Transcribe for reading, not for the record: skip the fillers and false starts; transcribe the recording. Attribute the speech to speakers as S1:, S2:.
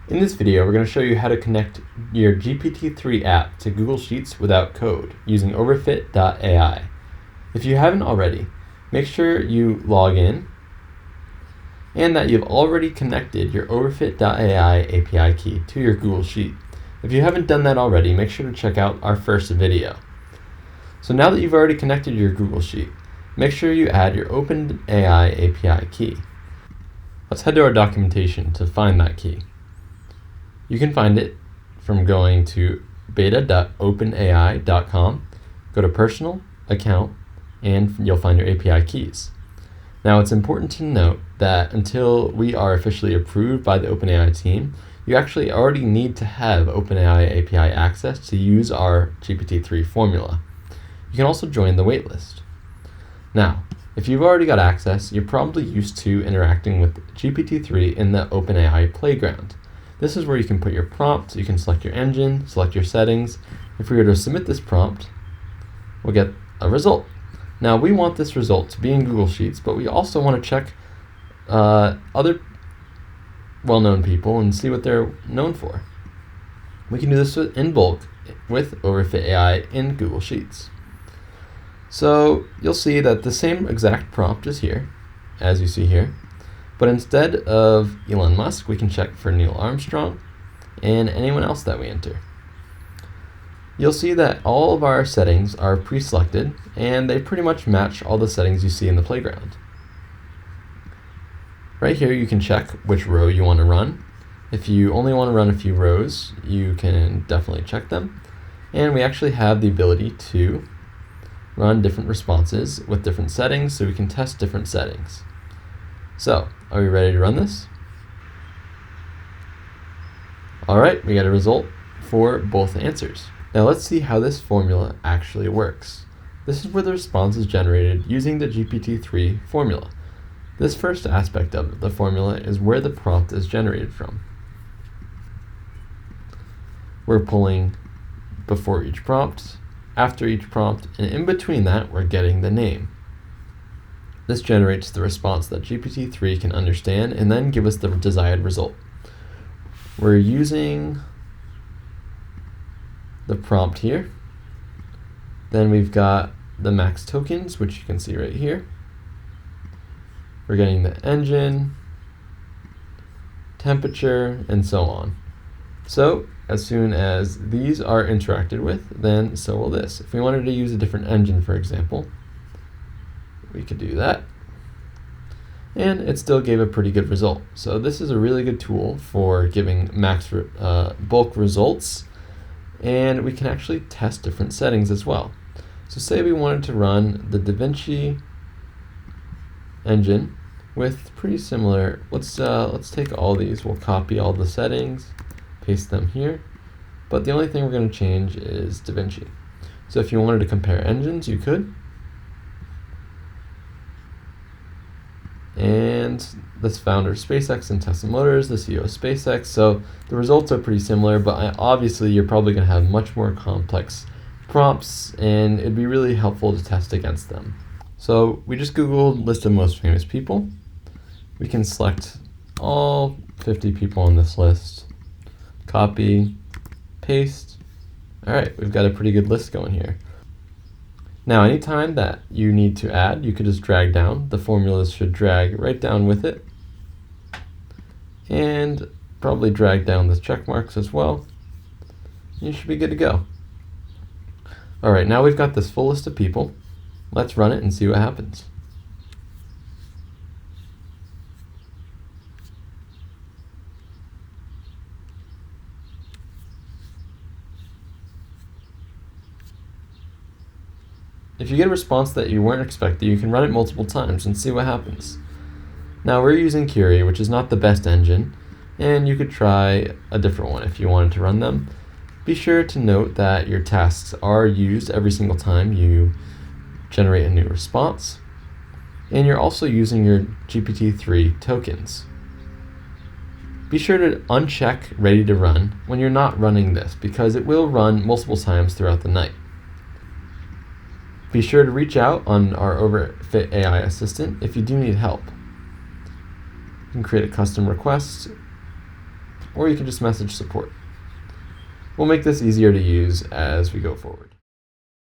S1: In this video, we're going to show you how to connect your GPT-3 app to Google Sheets without code using Overfit.AI. If you haven't already, make sure you log in and that you've already connected your Overfit.AI API key to your Google Sheet. If you haven't done that already, make sure to check out our first video. So now that you've already connected your Google Sheet, make sure you add your OpenAI API key. Let's head to our documentation to find that key. You can find it from going to beta.openai.com, go to Personal, Account, and you'll find your API keys. Now it's important to note that until we are officially approved by the OpenAI team, you actually already need to have OpenAI API access to use our GPT-3 formula. You can also join the waitlist. Now, if you've already got access, you're probably used to interacting with GPT-3 in the OpenAI playground. This is where you can put your prompt, you can select your engine, select your settings. If we were to submit this prompt, we'll get a result. Now we want this result to be in Google Sheets, but we also want to check other well-known people and see what they're known for. We can do this in bulk with Overfit.AI in Google Sheets. So you'll see that the same exact prompt is here, as you see here. But instead of Elon Musk, we can check for Neil Armstrong and anyone else that we enter. You'll see that all of our settings are pre-selected and they pretty much match all the settings you see in the playground. Right here you can check which row you want to run. If you only want to run a few rows, you can definitely check them. And we actually have the ability to run different responses with different settings so we can test different settings. So, are we ready to run this? Alright, we got a result for both answers. Now let's see how this formula actually works. This is where the response is generated using the GPT-3 formula. This first aspect of the formula is where the prompt is generated from. We're pulling before each prompt, after each prompt, and in between that we're getting the name. This generates the response that GPT-3 can understand and then give us the desired result. We're using the prompt here. Then we've got the max tokens, which you can see right here. We're getting the engine, temperature, and so on. So as soon as these are interacted with, then so will this. If we wanted to use a different engine, for example, we could do that. And it still gave a pretty good result. So this is a really good tool for giving max bulk results. And we can actually test different settings as well. So say we wanted to run the DaVinci engine with pretty similar, let's take all these, we'll copy all the settings, paste them here. But the only thing we're going to change is DaVinci. So if you wanted to compare engines, you could. And this founder SpaceX and Tesla Motors, the CEO of SpaceX. So the results are pretty similar, but obviously you're probably going to have much more complex prompts and it'd be really helpful to test against them. So we just Googled list of most famous people. We can select all 50 people on this list, copy, paste. All right, we've got a pretty good list going here. Now, anytime that you need to add, you could just drag down. The formulas should drag right down with it. And probably drag down the check marks as well. You should be good to go. All right, now we've got this full list of people. Let's run it and see what happens. If you get a response that you weren't expecting, you can run it multiple times and see what happens. Now we're using Curie, which is not the best engine, and you could try a different one if you wanted to run them. Be sure to note that your tasks are used every single time you generate a new response, and you're also using your GPT-3 tokens. Be sure to uncheck Ready to Run when you're not running this, because it will run multiple times throughout the night. Be sure to reach out on our Overfit.AI assistant if you do need help. You can create a custom request or you can just message support. We'll make this easier to use as we go forward.